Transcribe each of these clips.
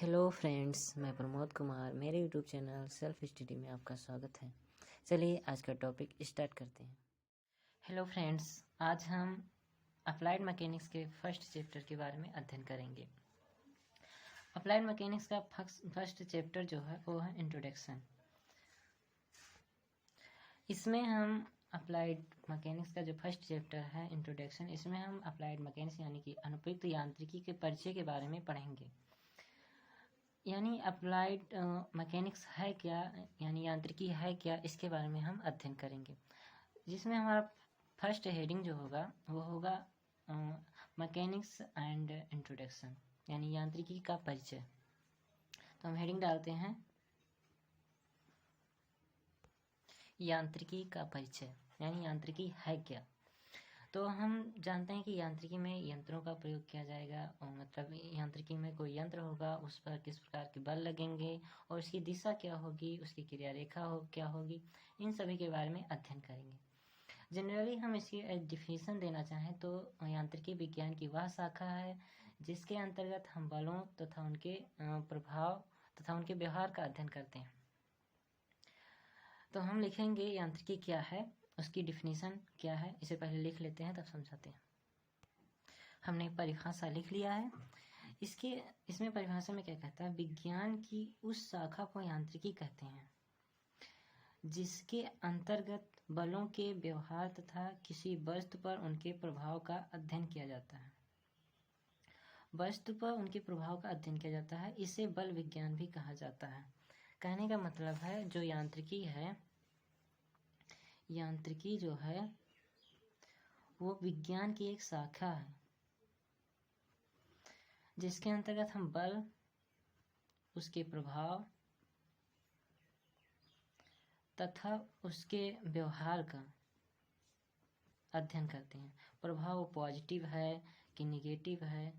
Hello friends, मैं प्रमोद कुमार। मेरे YouTube channel self study में आपका स्वागत है। चलिए आज का टॉपिक स्टार्ट करते हैं। हेलो फ्रेंड्स, आज हम अप्लाइड मैकेनिक्स के फर्स्ट चैप्टर के बारे में अध्ययन करेंगे। अप्लाइड मैकेनिक्स का फर्स्ट चैप्टर जो है वो है इंट्रोडक्शन। इसमें हम अप्लाइड मैकेनिक्स का जो फर्स्ट चैप्टर है इंट्रोडक्शन, इसमें हम अप्लाइड मैकेनिक्स यानी कि अनुप्रयुक्त यांत्रिकी के परिचय के बारे में पढ़ेंगे। यानी अप्लाइड मैकेनिक्स है क्या, यानी यांत्रिकी है क्या, इसके बारे में हम अध्ययन करेंगे। जिसमें हमारा फर्स्ट हेडिंग जो होगा वो होगा मैकेनिक्स एंड इंट्रोडक्शन, यानी यांत्रिकी का परिचय। तो हम हेडिंग डालते हैं यांत्रिकी का परिचय, यानी यांत्रिकी है क्या। तो हम जानते हैं कि यांत्रिकी में यंत्रों का प्रयोग किया जाएगा, और मतलब यांत्रिकी में कोई यंत्र होगा, उस पर किस प्रकार के बल लगेंगे और उसकी दिशा क्या होगी, उसकी क्रिया रेखा क्या होगी, इन सभी के बारे में अध्ययन करेंगे। जनरली हम इसकी डिफिनीशन देना चाहें तो यांत्रिकी विज्ञान की वह शाखा है जिसके अंतर्गत हम बलों तथा उनके प्रभाव तथा उनके व्यवहार का अध्ययन करते हैं। तो हम लिखेंगे यांत्रिकी क्या है, उसकी डिफिनीशन क्या है, इसे पहले लिख लेते हैं तब समझाते हैं। हमने परिभाषा लिख लिया है। इसमें परिभाषा में क्या कहता है, विज्ञान की उस शाखा को यांत्रिकी कहते हैं जिसके अंतर्गत बलों के व्यवहार तथा किसी वस्तु पर उनके प्रभाव का अध्ययन किया जाता है। वस्तु पर उनके प्रभाव का अध्ययन किया जाता है, इसे बल विज्ञान भी कहा जाता है। कहने का मतलब है जो यांत्रिकी है, यांत्रिकी जो है वो विज्ञान की एक शाखा है जिसके अंतर्गत हम बल, उसके प्रभाव तथा उसके व्यवहार का अध्ययन करते हैं। प्रभाव वो पॉजिटिव है कि निगेटिव है,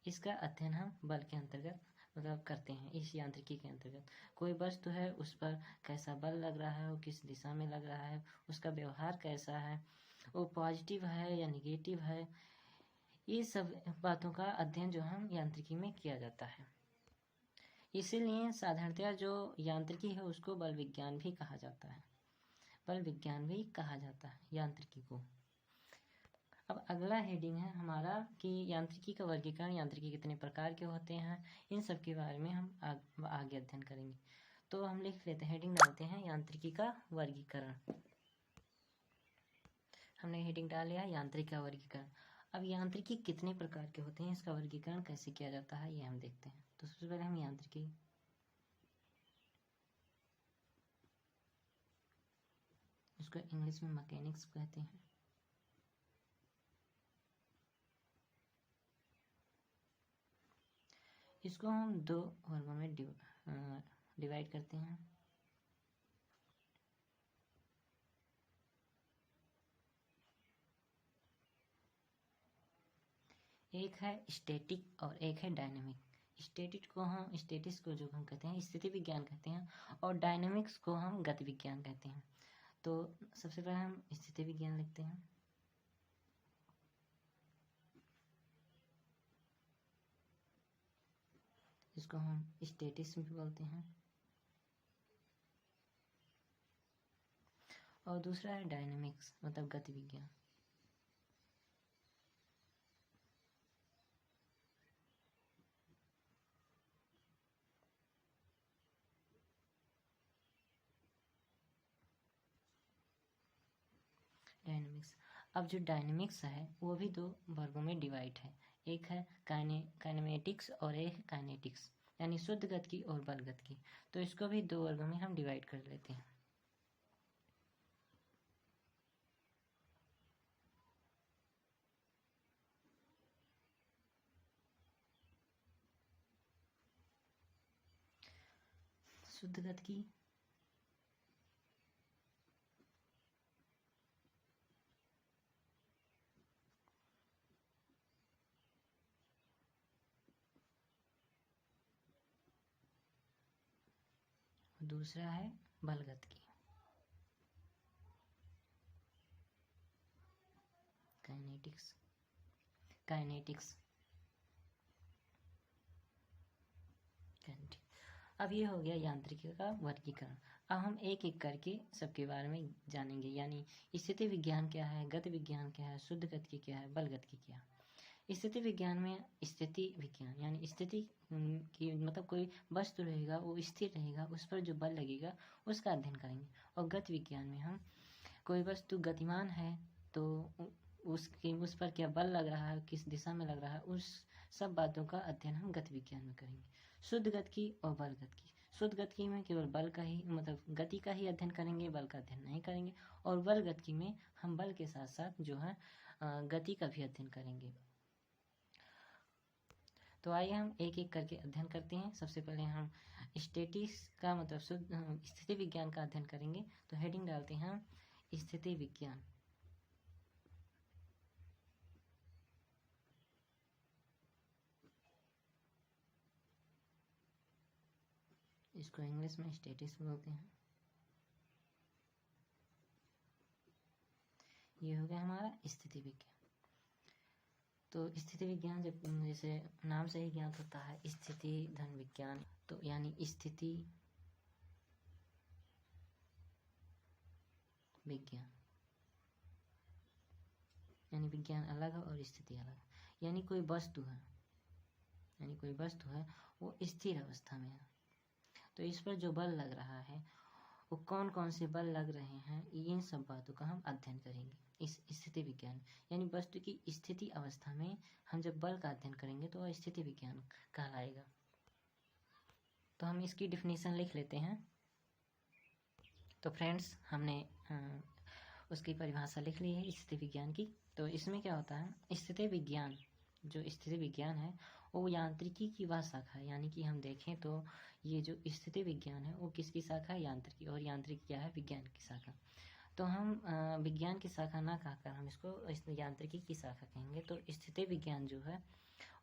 इसका अध्ययन हम बल के अंतर्गत मतलब करते हैं। इस यांत्रिकी के अंतर्गत कोई वस्तु है, उस पर कैसा बल लग रहा है, वो किस दिशा में लग रहा है, उसका व्यवहार कैसा है, वो पॉजिटिव है या निगेटिव है, ये सब बातों का अध्ययन जो हम यांत्रिकी में किया जाता है। इसीलिए साधारणतया जो यांत्रिकी है उसको बल विज्ञान भी कहा जाता है। बल विज्ञान भी कहा जाता है यांत्रिकी को। अब अगला हेडिंग है हमारा कि यांत्रिकी का वर्गीकरण, यांत्रिकी कितने प्रकार के होते हैं, इन सब के बारे में हम आगे अध्ययन करेंगे। तो हम लिख लेते हैं, हेडिंग डालते हैं यांत्रिकी का वर्गीकरण। हमने हेडिंग डाल लिया यांत्रिकी का वर्गीकरण। अब यांत्रिकी कितने प्रकार के होते हैं, इसका वर्गीकरण कैसे किया जाता है, ये हम देखते हैं। तो सबसे पहले हम यांत्रिकी, इसको इंग्लिश में मैकेनिक्स कहते हैं। इसको हम दो वर्गों में डिवाइड करते हैं। एक है स्टैटिक और एक है डायनेमिक। स्टैटिक्स को जो हम कहते हैं स्थिति विज्ञान कहते हैं, और डायनेमिक्स को हम गति विज्ञान कहते हैं। तो सबसे पहले हम स्थिति विज्ञान लिखते हैं। इसको हम स्टैटिक्स भी बोलते हैं। और दूसरा है डायनेमिक्स, मतलब गति विज्ञान। डायनेमिक्स, अब जो डायनेमिक्स है वो भी दो वर्गों में डिवाइड है। एक है काइनेमेटिक्स और एक है काइनेटिक्स, यानी शुद्ध गति और बल गति। तो इसको भी दो वर्गों में हम डिवाइड कर लेते हैं। शुद्ध गति, दूसरा है बलगत की, काइनेटिक्स। काइनेटिक्स अब ये हो गया यांत्रिकी का वर्गीकरण। अब हम एक एक करके सबके बारे में जानेंगे, यानी स्थिति विज्ञान क्या है, गति विज्ञान क्या है, शुद्ध गतिकी क्या है, बल गतिकी क्या है। स्थिति विज्ञान में स्थिति विज्ञान यानी स्थिति की मतलब कोई वस्तु रहेगा वो स्थिर रहेगा, उस पर जो बल लगेगा उसका अध्ययन करेंगे। और गति विज्ञान में हम कोई वस्तु गतिमान है तो उस पर क्या बल लग रहा है, किस दिशा में लग रहा है, उस सब बातों का अध्ययन हम गति विज्ञान में करेंगे। शुद्ध गतिकी और बल गतिकी। शुद्ध गतिकी में केवल बल का ही मतलब गति का ही अध्ययन करेंगे, बल का अध्ययन नहीं करेंगे। और बल गतिकी में हम बल के साथ साथ जो है गति का भी अध्ययन करेंगे। तो आइए हम एक एक करके अध्ययन करते हैं। सबसे पहले हम स्टैटिक्स का मतलब शुद्ध स्थिति विज्ञान का अध्ययन करेंगे। तो हेडिंग डालते हैं हम स्थिति विज्ञान। इसको इंग्लिश में स्टैटिक्स बोलते हैं। ये हो गया हमारा स्थिति विज्ञान। तो स्थिति विज्ञान जब जैसे नाम से ही ज्ञात होता है स्थिति धन विज्ञान, तो यानी स्थिति विज्ञान यानी विज्ञान अलग है और स्थिति अलग है। यानी कोई वस्तु है वो स्थिर अवस्था में है, तो इस पर जो बल लग रहा है वो कौन कौन से बल लग रहे हैं, इन सब बातों का हम अध्ययन करेंगे इस स्थिति विज्ञान। यानी वस्तु की स्थिति अवस्था में हम जब बल का अध्ययन करेंगे तो वह स्थिति विज्ञान कहलाएगा। तो हम इसकी डिफिनीशन लिख लेते हैं। तो फ्रेंड्स हमने उसकी परिभाषा लिख ली है स्थिति विज्ञान की। तो इसमें क्या होता है, स्थिति विज्ञान जो स्थिति विज्ञान है वो यांत्रिकी की वह शाखा है। यानी कि हम देखें तो ये जो स्थिति विज्ञान है वो किसकी शाखा है, यांत्रिकी। और यांत्रिकी क्या है, विज्ञान की शाखा। तो हम विज्ञान की शाखा ना कहकर हम इसको यांत्रिकी की शाखा कहेंगे। तो स्थिति विज्ञान जो है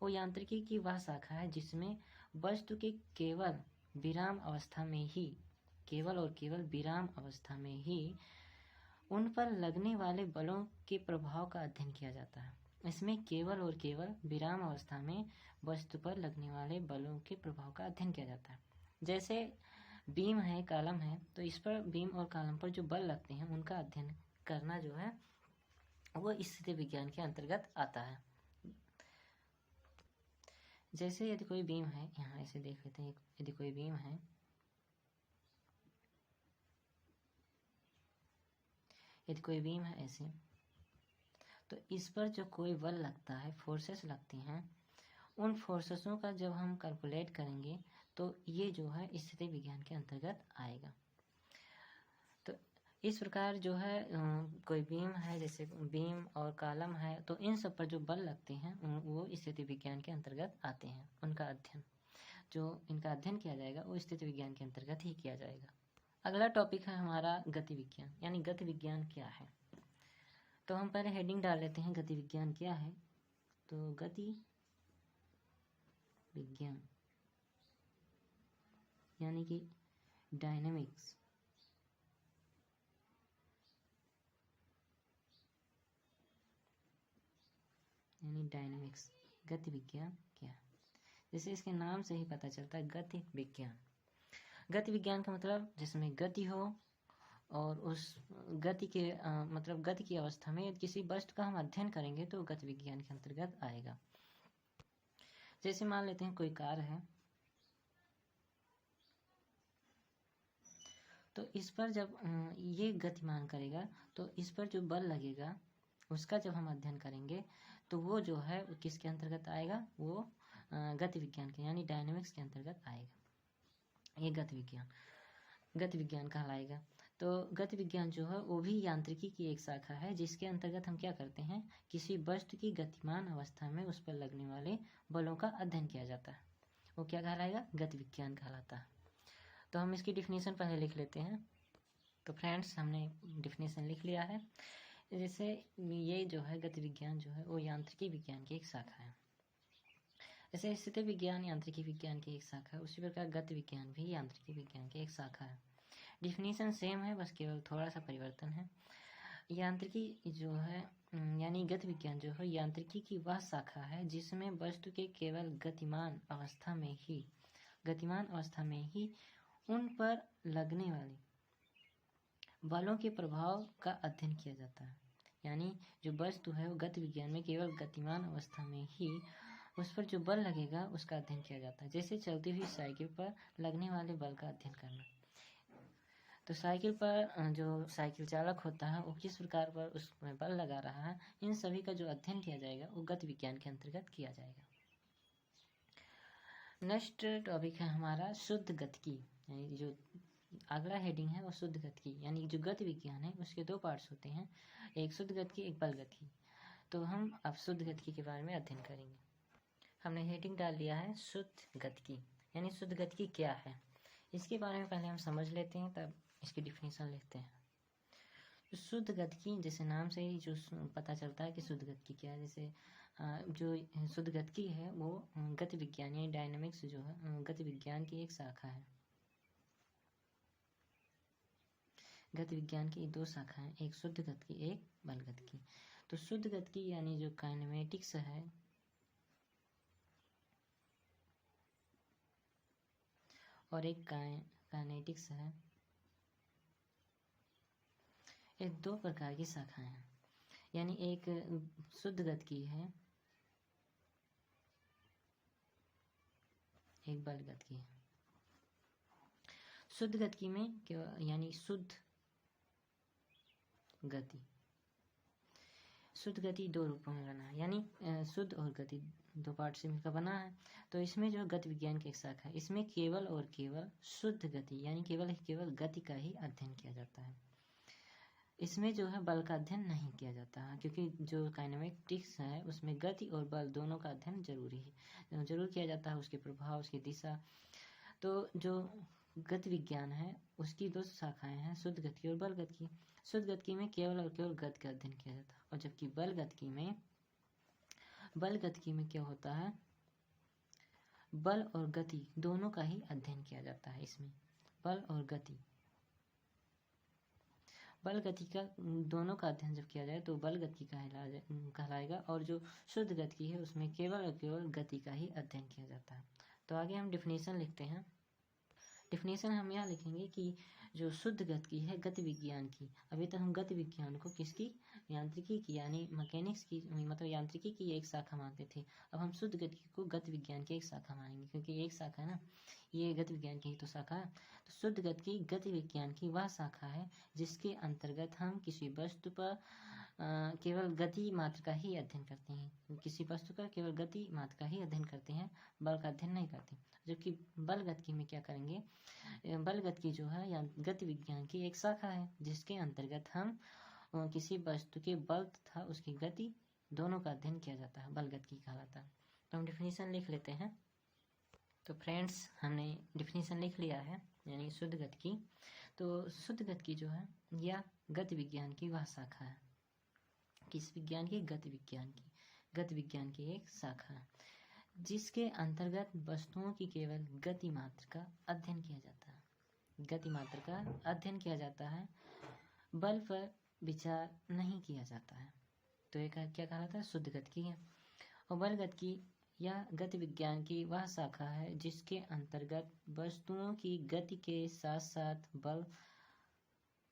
वो यांत्रिकी की वह शाखा है जिसमें वस्तु के केवल विराम अवस्था में ही, केवल और केवल विराम अवस्था में ही उन पर लगने वाले बलों के प्रभाव का अध्ययन किया जाता है। इसमें केवल और केवल विराम अवस्था में वस्तु पर लगने वाले बलों के प्रभाव का अध्ययन किया जाता है। जैसे बीम है, कॉलम है, तो इस पर बीम और कॉलम पर जो बल लगते हैं उनका अध्ययन करना जो है वो स्थिति विज्ञान के अंतर्गत आता है। जैसे यदि कोई बीम है, यहाँ ऐसे देख लेते हैं, यदि कोई बीम है, यदि कोई बीम है ऐसे, तो इस पर जो कोई बल लगता है, फोर्सेस लगती हैं, उन फोर्सेसों का जब हम कैलकुलेट करेंगे तो ये जो है स्थिति विज्ञान के अंतर्गत आएगा। तो इस प्रकार जो है कोई बीम है, जैसे बीम और कॉलम है, तो इन सब पर जो बल लगते हैं वो स्थिति विज्ञान के अंतर्गत आते हैं। उनका अध्ययन जो इनका अध्ययन किया जाएगा वो स्थिति विज्ञान के अंतर्गत ही किया जाएगा। अगला टॉपिक है हमारा गति विज्ञान। यानी गति विज्ञान क्या है, तो हम पहले हेडिंग डाल लेते हैं गति विज्ञान क्या है। तो गति विज्ञान यानी कि डायनेमिक्स, यानी डायनेमिक्स गति विज्ञान क्या है। जैसे इसके नाम से ही पता चलता है गति विज्ञान। गति विज्ञान का मतलब जिसमें गति हो और उस गति के मतलब गति की अवस्था में किसी वस्तु का हम अध्ययन करेंगे तो गति विज्ञान के अंतर्गत आएगा। जैसे मान लेते हैं कोई कार है, तो इस पर जब ये गतिमान करेगा तो इस पर जो बल लगेगा उसका जब हम अध्ययन करेंगे तो वो जो है किसके अंतर्गत आएगा, वो गति विज्ञान के यानी डायनेमिक्स के अंतर्गत आएगा। ये गति विज्ञान कहलाएगा। तो गति विज्ञान जो है वो भी यांत्रिकी की एक शाखा है जिसके अंतर्गत हम क्या करते हैं, किसी वस्तु की गतिमान अवस्था में उस पर लगने वाले बलों का अध्ययन किया जाता है। वो क्या कहलाएगा, गति विज्ञान कहलाता है। तो हम इसकी डिफिनीशन पहले लिख लेते हैं। तो फ्रेंड्स हमने डिफिनीशन लिख लिया है। जैसे ये जो है गति विज्ञान जो है वो यांत्रिकी विज्ञान की एक शाखा है। जैसे स्थिति विज्ञान यांत्रिकी विज्ञान की एक शाखा है, उसी प्रकार गति विज्ञान भी यांत्रिकी विज्ञान की एक शाखा है। डिफिनीशन सेम है, बस केवल थोड़ा सा परिवर्तन है। यांत्रिकी जो है यानी गति विज्ञान जो है यांत्रिकी की वह शाखा है जिसमें वस्तु के केवल गतिमान अवस्था में ही गतिमान अवस्था में ही उन पर लगने वाले बलों के प्रभाव का अध्ययन किया जाता है। यानी जो वस्तु है वो गति विज्ञान में केवल गतिमान अवस्था में ही उस पर जो बल लगेगा उसका अध्ययन किया जाता है। जैसे चलती हुई साइकिल पर लगने वाले बल का अध्ययन करना। तो साइकिल पर जो साइकिल चालक होता है वो किस प्रकार पर उसमें बल लगा रहा है, इन सभी का जो अध्ययन किया जाएगा वो गति विज्ञान के अंतर्गत किया जाएगा। नेक्स्ट टॉपिक है हमारा शुद्ध गतिकी। यानी जो अगला हेडिंग है वो शुद्ध गतिकी, यानी जो गति विज्ञान है उसके दो पार्ट्स होते हैं, एक शुद्ध गतिकी, एक बल गतिकी। तो हम अब शुद्ध गतिकी के बारे में अध्ययन करेंगे। हमने हेडिंग डाल दिया है शुद्ध गतिकी, यानी शुद्ध गतिकी क्या है इसके बारे में पहले हम समझ लेते हैं, तब इसकी डिफिनेशन लिखते हैं। तो शुद्ध गतिकी, जैसे नाम से ही जो पता चलता है कि शुद्ध गतिकी क्या है, जैसे जो शुद्ध गतिकी है वो गति विज्ञान यानी डायनामिक्स जो है गति विज्ञान की एक शाखा है। गति विज्ञान की दो शाखाएं, एक शुद्ध गतिकी, एक बल गतिकी। तो शुद्ध गतिकी यानी जो काइनेमेटिक्स है और एक काइनेटिक्स है, ये दो प्रकार की शाखाएं हैं। यानी एक शुद्ध गतिकी है, एक बल गतिकी है। शुद्ध गतिकी में यानी शुद्ध गति, शुद्ध गति दो रूपों में बना है, यानी शुद्ध और गति दो पार्ट से मिलकर बना है। तो इसमें जो गति विज्ञान की एक शाखा है, इसमें केवल और केवल शुद्ध गति यानी केवल गति का ही अध्ययन किया जाता है। इसमें जो है बल का अध्ययन नहीं किया जाता है, क्योंकि जो काइनेमेटिक्स है उसमें गति और बल दोनों का अध्ययन जरूर किया जाता है, उसके प्रभाव, उसकी दिशा। तो जो गति विज्ञान है उसकी दो शाखाएं हैं, शुद्ध गतिकी और बल गतिकी। शुद्ध गतिकी में केवल और केवल गति का अध्ययन किया जाता है, और जबकि बल गतिकी में क्या होता है, बल और गति दोनों का ही अध्ययन किया जाता है। इसमें बल और गति, बल गति का दोनों का अध्ययन जब किया जाए तो बल गति कहलाएगा, और जो शुद्ध गति है उसमें केवल और केवल गति का ही अध्ययन किया जाता है। तो आगे हम डिफिनेशन लिखते हैं। डिफिनेशन हम यहाँ लिखेंगे कि जो शुद्ध गतिकी है गति विज्ञान की, अभी तक हम गति विज्ञान को किसकी, यांत्रिकी की यानी मैकेनिक्स की, मतलब यांत्रिकी की एक शाखा मानते थे। अब हम शुद्ध गतिकी को गति विज्ञान की एक शाखा मानेंगे, क्योंकि एक शाखा है ना, ये गति विज्ञान की ही तो शाखा है। तो शुद्ध गतिकी गति विज्ञान की वह शाखा है जिसके अंतर्गत हम किसी वस्तु पर केवल गति मात्र का ही अध्ययन करते हैं, किसी वस्तु का केवल गति मात्र का ही अध्ययन करते हैं, बल का अध्ययन नहीं करते। जबकि बल गतिकी में क्या करेंगे, बल गतिकी जो है या गति विज्ञान की एक शाखा है जिसके अंतर्गत हम किसी वस्तु के बल तथा उसकी गति दोनों का अध्ययन किया जाता है, बल गतिकी कहलाता है। तो हम डिफिनीशन लिख लेते हैं। तो फ्रेंड्स हमने डिफिनीशन लिख लिया है, यानी शुद्ध गतिकी। तो शुद्ध गतिकी जो है यह गति विज्ञान की वह शाखा है, किस विज्ञान की, गति विज्ञान की, गति विज्ञान की एक शाखा है जिसके अंतर्गत वस्तुओं की केवल गति मात्र का अध्ययन किया जाता है, गति मात्र का अध्ययन किया जाता है, बल पर विचार नहीं किया जाता है। तो ये क्या कहलाता है, शुद्ध गतिकी है। और बल गतिकी यह गति विज्ञान की वह शाखा है जिसके अंतर्गत वस्तुओं की गति के साथ साथ बल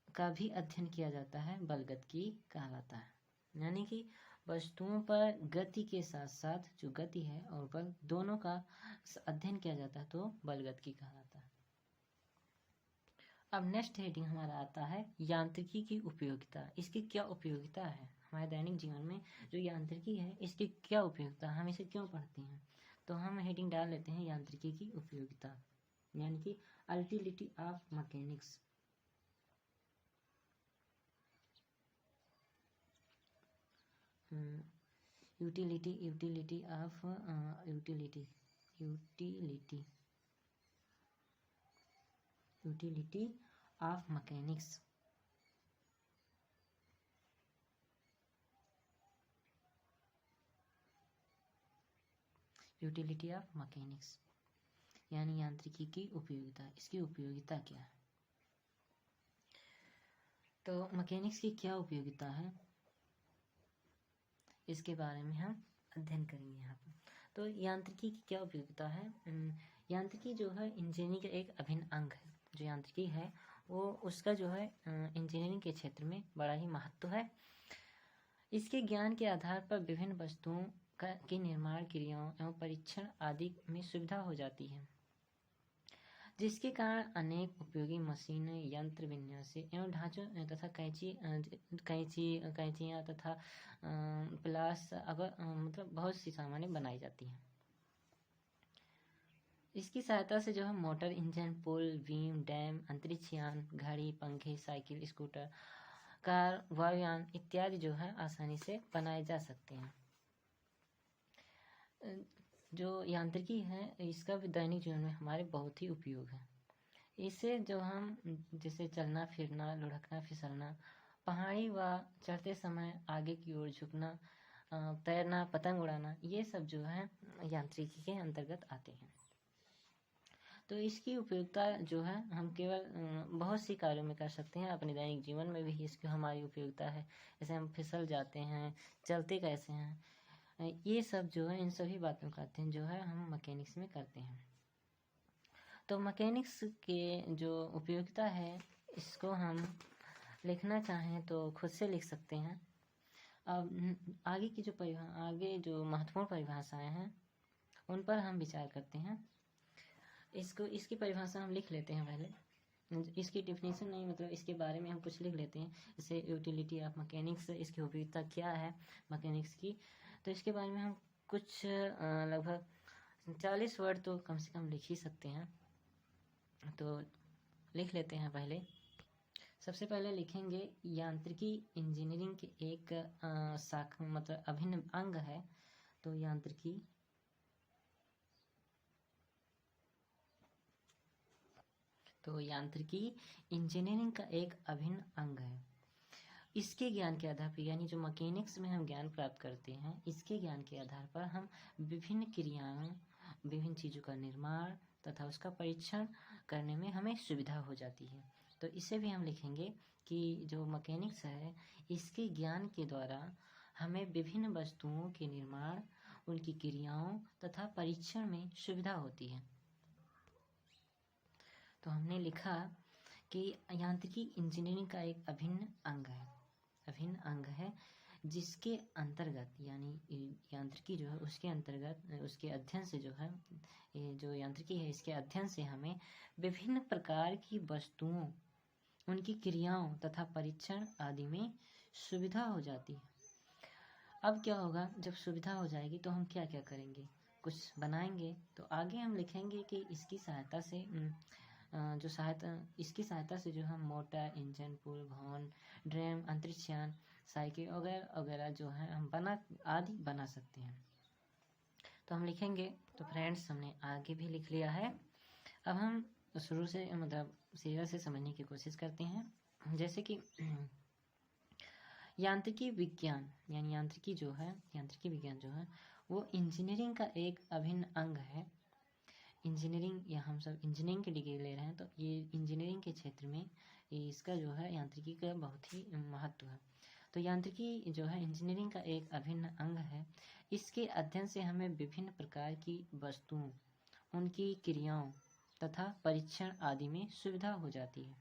का भी अध्ययन किया जाता है, बल गतिकी कहलाता है। यानी कि वस्तुओं पर गति के साथ साथ जो गति है और बल दोनों का अध्ययन किया जाता है, तो बल गतिकी कहलाता है। अब नेक्स्ट हेडिंग हमारा आता है यांत्रिकी की उपयोगिता। इसकी क्या उपयोगिता है हमारे दैनिक जीवन में, जो यांत्रिकी है इसकी क्या उपयोगिता, हम इसे क्यों पढ़ते हैं। तो हम हेडिंग डाल लेते हैं यांत्रिकी की उपयोगिता, यानी कि utility of mechanics. Utility of mechanics. Utility of mechanics यानी यांत्रिकी की उपयोगिता, इसकी उपयोगिता क्या है। तो मैकेनिक्स की क्या उपयोगिता है इसके बारे में हम अध्ययन करेंगे यहाँ पर। तो यांत्रिकी की क्या उपयोगिता है, यांत्रिकी जो है इंजीनियरिंग का एक अभिन्न अंग है। जो यांत्रिकी है वो उसका जो है इंजीनियरिंग के क्षेत्र में बड़ा ही महत्व है। इसके ज्ञान के आधार पर विभिन्न वस्तुओं के निर्माण, क्रियाओं एवं परीक्षण आदि में सुविधा हो जाती है, जिसके कारण अनेक उपयोगी मशीनें, यंत्र, विन्यास एवं ढांचों तथा कैंचियाँ तथा प्लास मतलब बहुत सी सामानें बनाई जाती हैं। इसकी सहायता से जो है मोटर, इंजन, पुल, बीम, डैम, अंतरिक्ष यान, घड़ी, पंखे, साइकिल, स्कूटर, कार, वायुयान इत्यादि जो है आसानी से बनाए जा सकते हैं। जो यांत्रिकी है इसका भी दैनिक जीवन में हमारे बहुत ही उपयोग है। इससे जो हम जैसे चलना फिरना, लुढ़कना फिसलना, पहाड़ी व चढ़ते समय आगे की ओर झुकना, तैरना, पतंग उड़ाना, ये सब जो है यांत्रिकी के अंतर्गत आते हैं। तो इसकी उपयोगिता जो है हम केवल बहुत सी कार्यों में कर सकते हैं, अपने दैनिक जीवन में भी इसकी हमारी उपयोगिता है। जैसे हम फिसल जाते हैं, चलते कैसे हैं, ये सब जो है इन सभी बातों का अध्ययन जो है हम मैकेनिक्स में करते हैं। तो मैकेनिक्स के जो उपयोगिता है इसको हम लिखना चाहें तो खुद से लिख सकते हैं। अब आगे की जो महत्वपूर्ण परिभाषाएं हैं उन पर हम विचार करते हैं। इसकी परिभाषा हम लिख लेते हैं पहले। इसकी डेफिनेशन नहीं, मतलब इसके बारे में हम कुछ लिख लेते हैं, जैसे यूटिलिटी ऑफ मैकेनिक्स, इसकी उपयोगिता क्या है मैकेनिक्स की। तो इसके बारे में हम कुछ लगभग 40 वर्ड तो कम से कम लिख ही सकते हैं। तो लिख लेते हैं। पहले सबसे पहले लिखेंगे यांत्रिकी इंजीनियरिंग के एक शाखा मतलब अभिन्न अंग है। तो यांत्रिकी इंजीनियरिंग का एक अभिन्न अंग है। इसके ज्ञान के आधार पर, यानी जो मैकेनिक्स में हम ज्ञान प्राप्त करते हैं, इसके ज्ञान के आधार पर हम विभिन्न क्रियाओं, विभिन्न चीज़ों का निर्माण तथा उसका परीक्षण करने में हमें सुविधा हो जाती है। तो इसे भी हम लिखेंगे कि जो मैकेनिक्स है इसके ज्ञान के द्वारा हमें विभिन्न वस्तुओं के निर्माण, उनकी क्रियाओं तथा परीक्षण में सुविधा होती है। तो हमने लिखा कि यांत्रिकी इंजीनियरिंग का एक अभिन्न अंग है जिसके अंतर्गत, यानी यांत्रिकी जो है उसके अंतर्गत, उसके अध्ययन से जो है, ये जो यांत्रिकी है इसके अध्ययन से हमें विभिन्न प्रकार की वस्तुओं, उनकी क्रियाओं तथा परीक्षण आदि में सुविधा हो जाती है। अब क्या होगा, जब सुविधा हो जाएगी तो हम क्या क्या करेंगे, कुछ बनाएंगे। तो आगे हम लिखेंगे कि इसकी सहायता से जो हम मोटर, इंजन, पुल, भवन, ड्रम, अंतरिक्ष यान, साइकिल वगैरह वगैरह जो है हम बना सकते हैं। तो हम लिखेंगे। तो फ्रेंड्स हमने आगे भी लिख लिया है। अब हम शुरू से मतलब सीरियल से समझने की कोशिश करते हैं। जैसे कि यांत्रिकी विज्ञान जो है वो इंजीनियरिंग का एक अभिन्न अंग है। इंजीनियरिंग, या हम सब इंजीनियरिंग की डिग्री ले रहे हैं, तो ये इंजीनियरिंग के क्षेत्र में इसका जो है यांत्रिकी का बहुत ही महत्व है। तो यांत्रिकी जो है इंजीनियरिंग का एक अभिन्न अंग है। इसके अध्ययन से हमें विभिन्न प्रकार की वस्तुओं, उनकी क्रियाओं तथा परीक्षण आदि में सुविधा हो जाती है,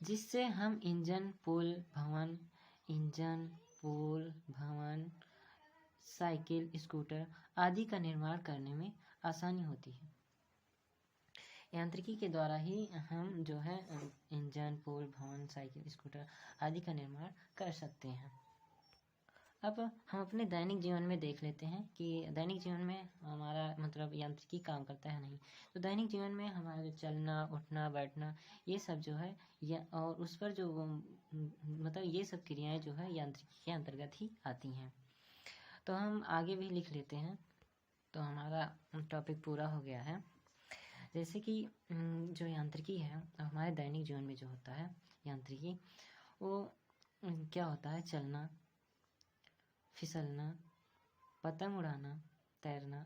जिससे हम इंजन, पुल, भवन, साइकिल, स्कूटर आदि का निर्माण करने में आसानी होती है। यांत्रिकी के द्वारा ही हम जो है इंजन, पुल, भवन, साइकिल, स्कूटर आदि का निर्माण कर सकते हैं। अब हम अपने दैनिक जीवन में देख लेते हैं कि दैनिक जीवन में हमारा मतलब यांत्रिकी काम करता है नहीं। तो दैनिक जीवन में हमारा जो चलना, उठना, बैठना, ये सब जो है और उस पर जो मतलब ये सब क्रियाएं जो है यांत्रिकी के अंतर्गत ही आती हैं। तो हम आगे भी लिख लेते हैं। तो हमारा टॉपिक पूरा हो गया है। जैसे कि जो यांत्रिकी है हमारे दैनिक जीवन में जो होता है यांत्रिकी, वो क्या होता है, चलना, फिसलना, पतंग उड़ाना, तैरना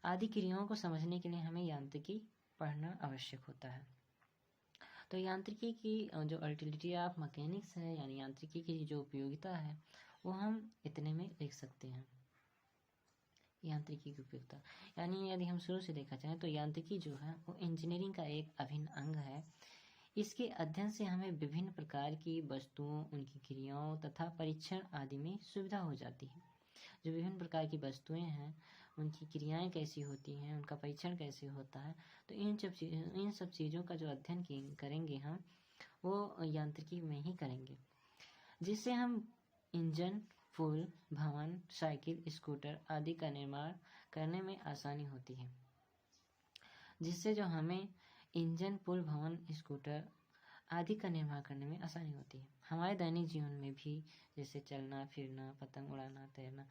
आदि क्रियाओं को समझने के लिए हमें यांत्रिकी पढ़ना आवश्यक होता है। तो यांत्रिकी की जो यूटिलिटी ऑफ मैकेनिक्स है, यानी यांत्रिकी की जो उपयोगिता है, वो हम इतने में लिख सकते हैं यांत्रिकी की उपयोगिता, यानी यदि हम शुरू से देखा जाए तो यांत्रिकी जो है वो इंजीनियरिंग का एक अभिन्न अंग है। इसके अध्ययन से हमें विभिन्न प्रकार की वस्तुओं, उनकी क्रियाओं तथा परीक्षण आदि में सुविधा हो जाती है। जो विभिन्न प्रकार की वस्तुएं हैं, उनकी क्रियाएं कैसी होती हैं, उनका परीक्षण कैसे होता है, तो इन सब चीज़ों का जो अध्ययन करेंगे हम, वो यांत्रिकी में ही करेंगे, जिससे हम इंजन, पुल, भवन, साइकिल, स्कूटर आदि का निर्माण करने में आसानी होती है। जिससे जो हमें इंजन, पुल, भवन, स्कूटर आदि का निर्माण करने में आसानी होती है। हमारे दैनिक जीवन में भी जैसे चलना फिरना, पतंग उड़ाना, तैरना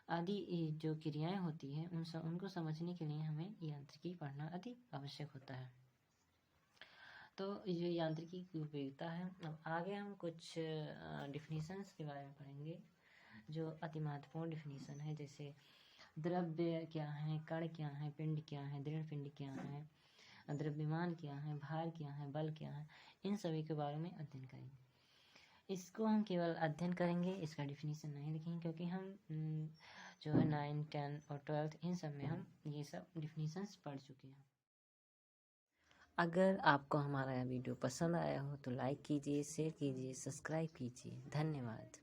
आदि जो क्रियाएं होती हैं उनको समझने के लिए हमें यांत्रिकी पढ़ना अति आवश्यक होता है। तो ये यांत्रिकी की उपयोगिता है। अब आगे हम कुछ डिफिनीशंस के बारे में पढ़ेंगे जो अति महत्वपूर्ण डिफिनीशन है, जैसे द्रव्य क्या है, कण क्या है, पिंड क्या है, दृढ़ पिंड क्या है, द्रव्यमान क्या है, भार क्या है, बल क्या है, इन सभी के बारे में अध्ययन करेंगे। इसको हम केवल अध्ययन करेंगे, इसका डिफिनीशन नहीं लिखेंगे, क्योंकि हम जो है 9, 10 और 12 इन सब में हम ये सब डिफिनीशंस पढ़ चुके हैं। अगर आपको हमारा वीडियो पसंद आया हो तो लाइक कीजिए, शेयर कीजिए, सब्सक्राइब कीजिए। धन्यवाद।